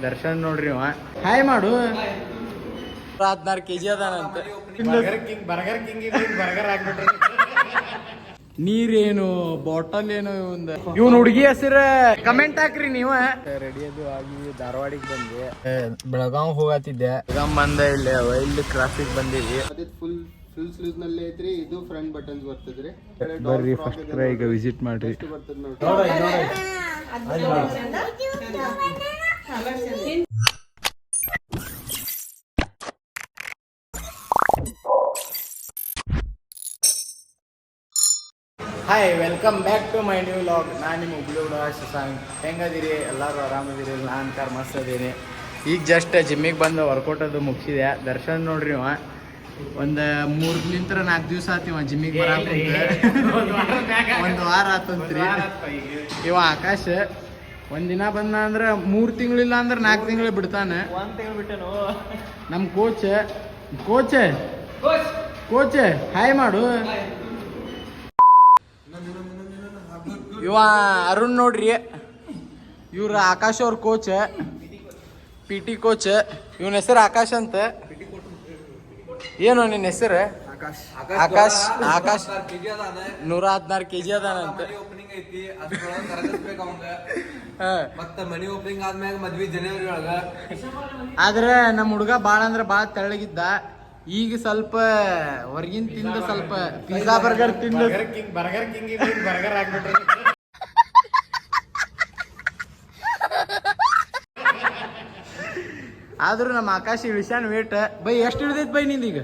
ದರ್ಶನ್ ನೋಡ್ರಿ ಅವ ಹಾಯ್ ಮಾಡು 16 kg ಅದಾನಂತ ಬರ್ಗರ್ ಆಗ್ಬಿಟ್ರಿ ನೀರೇನು ಬಾಟಲ್ ಏನು ಇವ್ನ ಹುಡುಗಿ ಹೆಸರು ಕಮೆಂಟ್ ಹಾಕ್ರಿ ನೀವ ರೆಡಿ ಅದು ಆಗಿ ಧಾರವಾಡಿಗೆ ಬಂದೆ ಬೆಳಗಾವ್ ಹೋಗತ್ತಿದ್ದೆ ಬೆಳಗಾವ್ ಬಂದ ಇಲ್ಲಿ ವೈಲ್ಡ್ ಕ್ರಾಫಿಕ್ ಬಂದಿವಿ ಫುಲ್ ಸ್ಲೀವ್ ನಲ್ಲಿ ಐತ್ರಿ ಇದು ಫ್ರಂಟ್ ಬಟನ್ಸ್ ಬರ್ತದ್ರಿ ಬರ್ರಿ ಫಸ್ಟ್ ಕ್ರೈ ಈಗ ವಿಸಿಟ್ ಮಾಡ್ರಿ hi welcome back to my new vlog. ನಾನು ನಿಮ್ಮ ಹುಬ್ಳಿಗೌಡ ಶಶಾಂಕ್. ಹೆಂಗದಿರಿ? ಎಲ್ಲರೂ ಆರಾಮದಿರಿ? ನಾನು ಕಾರ್ ಮಸ್ತ್ ಅದೀನಿ. ಈಗ ಜಸ್ಟ್ ಜಿಮ್ಮಿಗೆ ಬಂದು ವರ್ಕೌಟ್ ಅದು ಮುಗಿಸಿದೆ. ದರ್ಶನ್ ನೋಡ್ರಿ ಇವ ಒಂದು 3-4 ದಿವಸ ಆತಿವ ಜಿಮ್ಮಿಗೆ ಬರಾಕ ಒಂದು ವಾರ ಆತಂತ್ರಿ. ಇವ ಆಕಾಶ ಒಂದಿನ ಬಂದ ಅಂದ್ರೆ 3 ತಿಂಗಳಿಲ್ಲ ಅಂದ್ರೆ 4 ತಿಂಗಳು ಬಿಡ್ತಾನೆ. 1 ತಿಂಗಳು ಬಿಟ್ಟನು. ನಮ್ಮ ಕೋಚ್ ಹಾಯ್ ಮಾಡು. ಇವ ಅರುಣ್ ನೋಡ್ರಿ, ಇವ್ರ ಆಕಾಶ್ ಅವ್ರ ಕೋಚ್, PT ಕೋಚ್. ಇವನ ಹೆಸರು ಆಕಾಶ್ ಅಂತ. ಏನು ನಿನ್ನ ಹೆಸರು? ಆಕಾಶ್ 116 kg ಅದಾನಂತ. ಮನಿ ಓಪನಿಂಗ್ ಆದ್ಮ್ಯಾಗ ಮದ್ವಿ ಜನವರಿ ಒಳಗ. ಆದ್ರೆ ನಮ್ಮ ಹುಡುಗ ಬಾಳ ಅಂದ್ರೆ ಬಾಳ ತೆಳ್ಳಗಿದ್ದ. ಈಗ ಸ್ವಲ್ಪ ಹೊರಗಿನ ತಿಂದ ಸ್ವಲ್ಪ ಪಿಜ್ಜಾ ಬರ್ಗರ್ ತಿಂದ ಬರ್ಗರ್ ಆಗ್ಬಿಟ್ರಿ. ಆದ್ರೂ ನಮ್ಮ ಆಕಾಶ ಇಳಿಸ್ಯಾನ ವೇಟ್. ಬೈ ಎಷ್ಟು ಇಳಿದೈತಿ ಬೈ ನಿಂದೀಗ?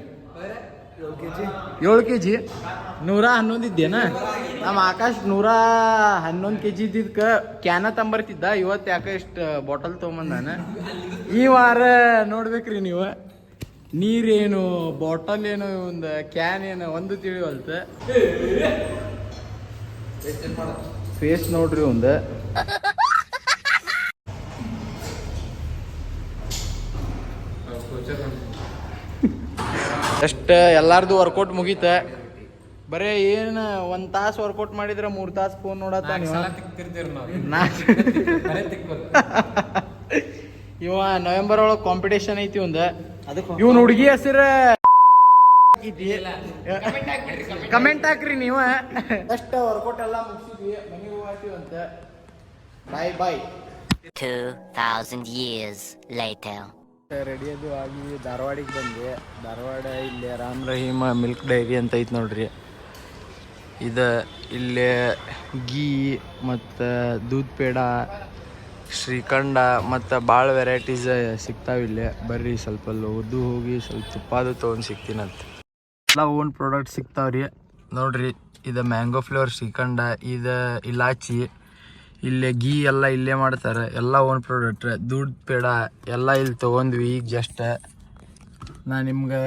7 kg 111 ಇದ್ದೇನ? ನಮ್ಮ ಆಕಾಶ್ 111 kg ಇದ್ದಿದ್ಕ ಕ್ಯಾನ ತಂಬರ್ತಿದ್ದ. ಇವತ್ತು ಯಾಕೆ ಇಷ್ಟು ಬಾಟಲ್ ತೊಗೊಂಬಂದಾನ. ಈ ವಾರ ನೋಡ್ಬೇಕ್ರಿ ನೀವು, ನೀರೇನು ಬಾಟಲ್ ಏನು ಒಂದು ಕ್ಯಾನ್ ಏನು ಒಂದು ತಿಳಿವಲ್ತ. ಫೇಸ್ ನೋಡ್ರಿ ಒಂದು ಅಷ್ಟ. ಎಲ್ಲಾರ್ದು ವರ್ಕೌಟ್ ಮುಗೀತ. ಬರೇ ಏನು 1 ತಾಸು ವರ್ಕೌಟ್ ಮಾಡಿದ್ರೆ 3 ತಾಸು ಫೋನ್ ನೋಡತ್ತ. ಇವ ನವೆಂಬರ್ ಒಳಗೆ ಕಾಂಪಿಟೇಷನ್ ಐತಿ ಒಂದು. ಇವನ್ ಹುಡುಗಿ ಹೆಸರು ಕಮೆಂಟ್ ಹಾಕ್ರಿ ನೀವು. ಅಷ್ಟ ವರ್ಕೌಟ್ ಎಲ್ಲ ಮುಗಿಸಿದ್ವಿ, ಮನೆಗೆ ಹೋಗ್ತೀವಿ ಅಂತ. ಬಾಯ್ 2000 years later. ರೆಡಿ ಅದು ಆಗಿ ಧಾರವಾಡಿಗೆ ಬಂದೆ. ಧಾರವಾಡ ಇಲ್ಲಿ ರಾಮ್ ರಹೀಮ್ ಮಿಲ್ಕ್ ಡೈರಿ ಅಂತ ಐತಿ ನೋಡ್ರಿ. ಇಲ್ಲೇ ಗೀ ಮತ್ತು ದೂದ್ ಪೇಡ, ಶ್ರೀಖಂಡ ಮತ್ತು ಭಾಳ ವೆರೈಟೀಸ್ ಸಿಗ್ತಾವಿಲ್ಲೇ. ಬರ್ರಿ ಸ್ವಲ್ಪ ಉದ್ದು ಹೋಗಿ ಸ್ವಲ್ಪ ತುಪ್ಪದು ತೊಗೊಂಡು ಸಿಗ್ತೀನಂತ. ಎಲ್ಲ ಓನ್ ಪ್ರಾಡಕ್ಟ್ ಸಿಗ್ತಾವ್ರಿ ನೋಡ್ರಿ. ಇದು ಮ್ಯಾಂಗೋ ಫ್ಲೇವರ್ ಶ್ರೀಖಂಡ, ಇದು ಇಲಾಚಿ, ಇಲ್ಲೇ ಗೀ ಎಲ್ಲ ಇಲ್ಲೇ ಮಾಡ್ತಾರೆ. ಎಲ್ಲ ಓನ್ ಪ್ರಾಡಕ್ಟ್. ದೂದ್ ಪೇಡ ಎಲ್ಲ ಇಲ್ಲಿ ತೊಗೊಂಡ್ವಿ ಈಗ ಜಸ್ಟ್. ನಾನು ನಿಮ್ಗೆ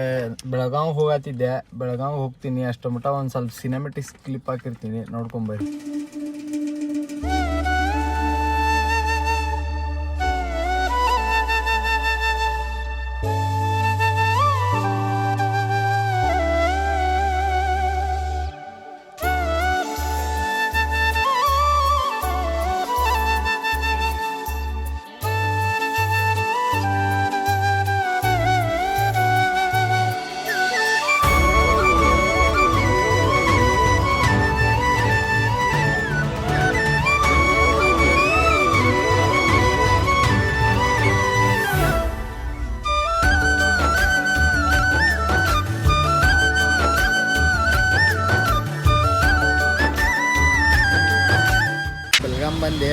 ಬೆಳಗಾವ್ ಹೋಗತ್ತಿದ್ದೆ, ಬೆಳಗಾವ್ ಹೋಗ್ತೀನಿ. ಅಷ್ಟು ಮಟ್ಟ ಒಂದು ಸ್ವಲ್ಪ ಸಿನಿಮೆಟಿಕ್ಸ್ ಕ್ಲಿಪ್ ಹಾಕಿರ್ತೀನಿ, ನೋಡ್ಕೊಂಬರ್ರಿ.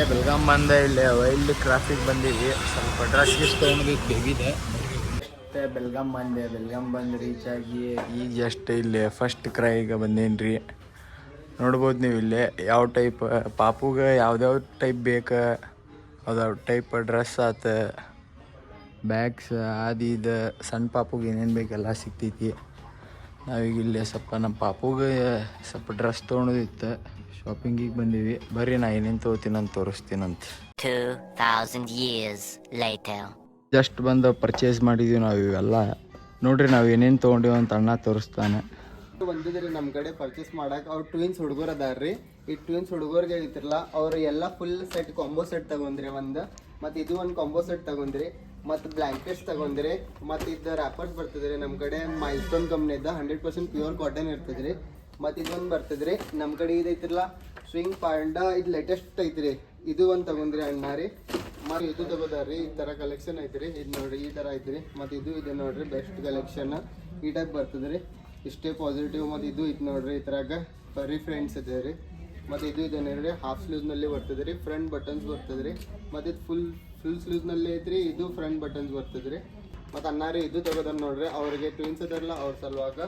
ಬೆಳಗಾಂ ಬಂದೆ ಇಲ್ಲಿ ವೈಲ್ಡ್ ಕ್ರಾಫಿಕ್ ಬಂದೀವಿ. ಸ್ವಲ್ಪ ಡ್ರೆಸ್ ಗಿಸ್ ತೊಗೊಂಡಿದ್ದು ಬೇಬಿದೆ. ಅಷ್ಟೇ ಬೆಳಗಾಂ ಬಂದು ರೀಚ್ ಆಗಿ ಈಗ ಜಸ್ಟ್ ಇಲ್ಲಿ ಫಸ್ಟ್ ಕ್ರೈಗೆ ಬಂದೇನಿ ರೀ. ನೋಡ್ಬೋದು ನೀವು ಇಲ್ಲಿ ಯಾವ ಟೈಪ್ ಪಾಪುಗೆ ಯಾವ್ದಾವ ಟೈಪ್ ಬೇಕು ಅದಾವ ಟೈಪ್ ಡ್ರೆಸ್ ಆತ, ಬ್ಯಾಗ್ಸ್ ಅದು ಇದು. ಸಣ್ಣ ಪಾಪುಗೆ ಏನೇನು ಬೇಕೆಲ್ಲ ಸಿಗ್ತೈತಿ. ನಾವೀಗ ಇಲ್ಲಿ ಸ್ವಲ್ಪ ನಮ್ಮ ಪಾಪುಗೆ ಸ್ವಲ್ಪ ಡ್ರೆಸ್ ತೊಗೊಳೋದಿತ್ತು, ಶಾಪಿಂಗಿಗೆ ಬಂದೀವಿ. ಬರ್ರಿ ನಾ ಏನೇನು ತೊಗೋತೀನಂತ ತೋರಿಸ್ತೀನಂತ. 2000 years later. ಜಸ್ಟ್ ಬಂದು ಪರ್ಚೇಸ್ ಮಾಡಿದೀವಿ ನಾವು ಇವೆಲ್ಲ. ನೋಡ್ರಿ ನಾವು ಏನೇನು ತೊಗೊಂಡಿವಿ ಅಂತ ಅಣ್ಣ ತೋರಿಸ್ತಾನೆ. ಬಂದಿದ್ರಿ ನಮ್ಮ ಕಡೆ ಪರ್ಚೇಸ್ ಮಾಡಕ್ಕೆ. ಅವ್ರು ಟ್ವಿನ್ಸ್ ಹುಡುಗರು ಅದಾರ್ರಿ. ಈ ಟ್ವಿನ್ಸ್ ಹುಡುಗರಿಗೆ ಐತಿರಲ್ಲ, ಅವ್ರು ಎಲ್ಲ ಫುಲ್ ಸೆಟ್ ಕಾಂಬೋ ಸೆಟ್ ತಗೊಂಡ್ರಿ ಒಂದು. ಮತ್ತು ಇದು ಒಂದು ಕಾಂಬೋ ಸೆಟ್ ತಗೊಂಡ್ರಿ, ಮತ್ತು ಬ್ಲ್ಯಾಂಕೆಟ್ಸ್ ತಗೊಂಡ್ರಿ, ಮತ್ತು ಇದು ರ್ಯಾಪರ್ಸ್ ಬರ್ತದ್ರಿ ನಮ್ಮ ಕಡೆ ಮೈಲ್ಸ್ಟೋನ್ ಕಂಪ್ನಿದ 100% ಪ್ಯೂರ್ ಕಾಟನ್ ಇರ್ತದ್ರಿ. ಮತ್ತು ಇದೊಂದು ಬರ್ತದ್ರಿ ನಮ್ಮ ಕಡೆ ಇದೈತಿರಲ್ಲ ಸ್ವಿಂಗ್ ಪಾಂಡಾ, ಇದು ಲೇಟೆಸ್ಟ್ ಐತ್ರಿ, ಇದು ಒಂದು ತಗೊಂಡ್ರಿ ಅಣ್ಣ ರೀ. ಮತ್ತು ಇದು ತಗೋದಾರ್ರಿ, ಈ ಥರ ಕಲೆಕ್ಷನ್ ಐತ್ರಿ, ಇದು ನೋಡ್ರಿ ಈ ಥರ ಐತ್ರಿ. ಮತ್ತು ಇದು ಇದೆ ನೋಡ್ರಿ ಬೆಸ್ಟ್ ಕಲೆಕ್ಷನ್, ಈ ಟೈಪ್ ಬರ್ತದ್ರಿ, ಇಷ್ಟೇ ಪಾಸಿಟಿವ್. ಮತ್ತು ಇದು ಇದು ನೋಡ್ರಿ ಈ ಥರಾಗ ಫರಿ ಫ್ರೆಂಡ್ಸ್ ಇದೆ ರೀ. ಮತ್ತು ಇದು ಇದೆ ನೋಡ್ರಿ ಹಾಫ್ ಸ್ಲೀವ್ಸ್ನಲ್ಲಿ ಬರ್ತದೆ ರೀ, ಫ್ರಂಟ್ ಬಟನ್ಸ್ ಬರ್ತದೆ ರೀ. ಮತ್ತು ಇದು ಫುಲ್ ಸ್ಲೀವ್ಸ್ನಲ್ಲಿ ಐತ್ರಿ, ಇದು ಫ್ರಂಟ್ ಬಟನ್ಸ್ ಬರ್ತದೆ ರೀ. ಮತ್ತು ಅನ್ನಾರಿ ಇದು ತಗೋದಾರ ನೋಡ್ರಿ, ಅವ್ರಿಗೆ ಟ್ವಿನ್ಸ್ ಅದಾರಲ್ಲ ಅವ್ರ ಸಲುವಾಗ.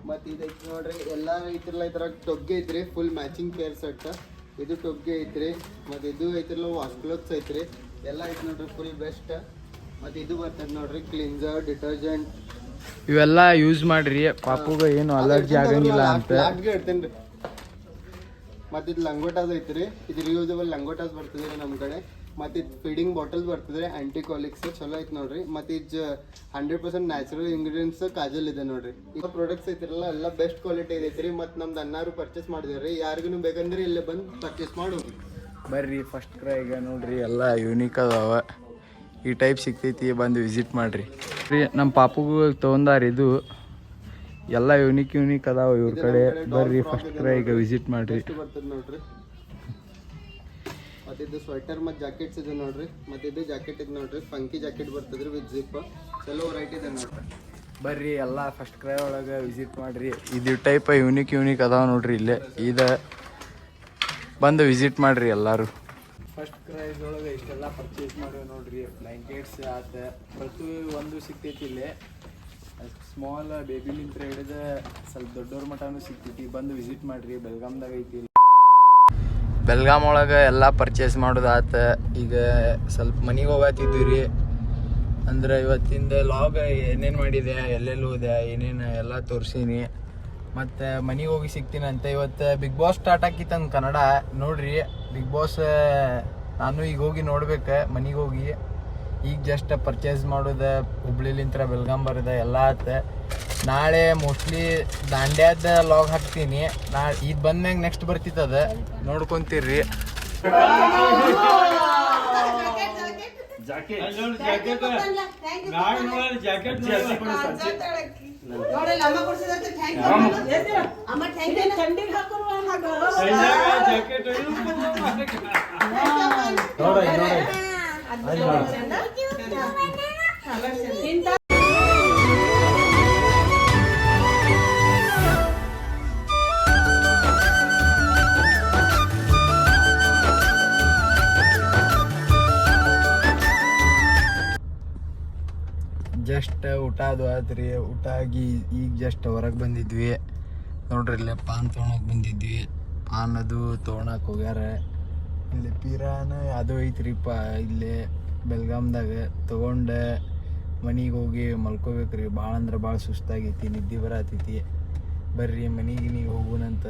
ಮತ್ತು ಇದೈತಿ ನೋಡ್ರಿ ಎಲ್ಲ ಐತಿರಲ್ಲ ಈ ಥರ ಟೊಗ್ಗೆ ಐತ್ರಿ, ಫುಲ್ ಮ್ಯಾಚಿಂಗ್ ಕೇರ್ ಸೆಟ್, ಇದು ಟೊಗ್ಗೆ ಐತ್ರಿ. ಮತ್ತು ಇದು ಐತಿರಲ್ಲ ವಾಶ್ ಕ್ಲೋತ್ಸ್ ಐತ್ರಿ, ಎಲ್ಲ ಐತಿ ನೋಡ್ರಿ ಫುಲ್ ಬೆಸ್ಟ್. ಮತ್ತು ಇದು ಬರ್ತದೆ ನೋಡ್ರಿ ಕ್ಲಿನ್ಸರ್, ಡಿಟರ್ಜೆಂಟ್, ಇವೆಲ್ಲ ಯೂಸ್ ಮಾಡ್ರಿ, ಪಾಪುಗ ಏನು ಅಲರ್ಜಿ ಆಗಂಗಿಲ್ಲ ಅಂತ. ಲಾಟ್ಗೆ ಇಡ್ತೇನೆ ರೀ. ಮತ್ತು ಇದು ಲಂಗೋಟಾಸ್ ಐತ್ರಿ, ಇದು ರಿಯೂಸಬಲ್ ಲಂಗೋಟಾಸ್ ಬರ್ತದೆ ರೀ ನಮ್ಮ ಕಡೆ. ಮತ್ತು ಇದು ಫೀಡಿಂಗ್ ಬಾಟಲ್ಸ್ ಬರ್ತದೆ ಆಂಟಿಕಾಲಿಕ್ಸ್, ಚಲೋ ಐತೆ ನೋಡ್ರಿ. ಮತ್ತು ಇದು 100% ನ್ಯಾಚುರಲ್ ಇಂಗ್ರೀಡಿಯೆಂಟ್ಸ್ ಕಾಜಲ್ ಇದೆ ನೋಡ್ರಿ. ಈಗ ಪ್ರಾಡಕ್ಟ್ಸ್ ಐತಿರಲ್ಲ ಎಲ್ಲ ಬೆಸ್ಟ್ ಕ್ವಾಲಿಟಿ ಐತ್ರಿ. ಮತ್ತು ನಮ್ದು ಅನ್ನಾರು ಪರ್ಚೇಸ್ ಮಾಡಿದೇವ್ರಿ, ಯಾರಿಗೂ ಬೇಕಂದ್ರೆ ಇಲ್ಲೇ ಬಂದು ಪರ್ಚೇಸ್ ಮಾಡೋದು ಬರ್ರಿ. ಫಸ್ಟ್ ಕ್ರೈಗೆ ನೋಡ್ರಿ ಎಲ್ಲ ಯೂನಿಕ್ ಅದಾವ, ಈ ಟೈಪ್ ಸಿಗ್ತೈತಿ, ಬಂದು ವಿಸಿಟ್ ಮಾಡ್ರಿ. ನಮ್ಮ ಪಾಪುಗೂ ತೊಗೊಂಡಾರ, ಇದು ಎಲ್ಲ ಯೂನಿಕ್ ಅದಾವ ಇವ್ರ ಕಡೆ. ಬರ್ರಿ ಫಸ್ಟ್ ಕ್ರೈಗೆ ವಿಸಿಟ್ ಮಾಡ್ರಿ. ಬರ್ತದೆ ನೋಡ್ರಿ. ಮತ್ತು ಇದು ಸ್ವೆಟರ್ ಮತ್ತು ಜಾಕೆಟ್ಸ್ ಇದೆ ನೋಡ್ರಿ. ಮತ್ತು ಇದು ಜಾಕೆಟ್ ಇದೆ ನೋಡ್ರಿ, ಫಂಕಿ ಜಾಕೆಟ್ ಬರ್ತದ್ರಿ ವಿತ್ ಜಿಪ್, ಚಲೋ ವೆರೈಟಿ ಇದೆ ನೋಡ್ರಿ. ಬರ್ರಿ ಎಲ್ಲ ಫಸ್ಟ್ ಕ್ರೈ ಒಳಗೆ ವಿಸಿಟ್ ಮಾಡ್ರಿ. ಇದು ಟೈಪ್ ಯೂನಿಕ್ ಅದಾವ ನೋಡ್ರಿ ಇಲ್ಲೇ, ಇದು ಬಂದು ವಿಸಿಟ್ ಮಾಡ್ರಿ ಎಲ್ಲರೂ. ಫಸ್ಟ್ ಕ್ರೈಸ್ ಒಳಗೆ ಇಷ್ಟೆಲ್ಲ ಪರ್ಚೇಸ್ ಮಾಡಿವಿ ನೋಡ್ರಿ. ಬ್ಲ್ಯಾಂಕೆಟ್ಸ್ ಆತ ಪ್ರತಿ ಒಂದು ಸಿಗ್ತೈತಿ ಇಲ್ಲೇ, ಸ್ಮಾಲ್ ಬೇಬಿಲಿಂತ್ರ ಹಿಡಿದು ಸ್ವಲ್ಪ ದೊಡ್ಡವ್ರ ಮಟನೂ ಸಿಗ್ತೈತಿ, ಬಂದು ವಿಸಿಟ್ ಮಾಡ್ರಿ. ಬೆಲ್ಗಾಮ್ದಾಗ ಐತಿ. ಬೆಲ್ಗಾಮ್ ಒಳಗೆ ಎಲ್ಲ ಪರ್ಚೇಸ್ ಮಾಡೋದಾತ. ಈಗ ಸ್ವಲ್ಪ ಮನೆಗೆ ಹೋಗತ್ತಿದ್ವಿ ರೀ, ಅಂದ್ರೆ ಇವತ್ತಿಂದ ಲಾಗ್ ಏನೇನು ಮಾಡಿದೆ, ಎಲ್ಲೆಲ್ಲಿ ಹೋದೆ, ಏನೇನು ಎಲ್ಲ ತೋರಿಸೀನಿ. ಮತ್ತು ಮನೆಗೆ ಹೋಗಿ ಸಿಗ್ತೀನಿ ಅಂತ. ಇವತ್ತು ಬಿಗ್ ಬಾಸ್ ಸ್ಟಾರ್ಟ್ ಆಕಿತ್ತಂದು ಕನ್ನಡ ನೋಡ್ರಿ. ಬಿಗ್ ಬಾಸ್ ನಾನು ಈಗ ಹೋಗಿ ನೋಡ್ಬೇಕು ಮನೆಗೆ ಹೋಗಿ. ಈಗ ಜಸ್ಟ್ ಪರ್ಚೇಸ್ ಮಾಡೋದು, ಹುಬ್ಳಿಲಿಂತ್ರ ಬೆಲ್ಗಾಮ್ ಬರೋದ ಎಲ್ಲ ಆತ. ನಾಳೆ ಮೋಸ್ಟ್ಲಿ ದಾಂಡ್ಯಾದ ಲಾಗ್ ಹಾಕ್ತೀನಿ. ಇದು ಬಂದ್ಮ್ಯಾಗ ನೆಕ್ಸ್ಟ್ ಬರ್ತಿತ್ತದ, ನೋಡ್ಕೊಂತೀರ್ರಿ. ಜಸ್ಟ್ ಊಟ ಅದು ಆದ್ರಿ. ಊಟ ಆಗಿ ಈಗ ಜಸ್ಟ್ ಹೊರಗೆ ಬಂದಿದ್ವಿ ನೋಡ್ರಿ. ಇಲ್ಲೇ ಪಾನ್ ತೊಗೊಳಕ್ಕೆ ಬಂದಿದ್ವಿ, ಪಾನ್ ಅದು ತೊಗೊಳಕ್ಕೆ ಹೋಗ್ಯಾರ. ಇಲ್ಲಿ ಪೀರಾನ ಅದು ಐತ್ರಿಪ್ಪ ಇಲ್ಲೇ ಬೆಲ್ಗಾಮ್ದಾಗ. ತೊಗೊಂಡು ಮನೆಗೆ ಹೋಗಿ ಮಲ್ಕೋಬೇಕ್ರಿ. ಭಾಳ ಅಂದ್ರೆ ಭಾಳ ಸುಸ್ತಾಗೈತಿ, ನಿದ್ದೆ ಬರತೈತಿ. ಬರ್ರಿ ಮನೆಗೆ ನೀವು ಹೋಗೋಣಂತ.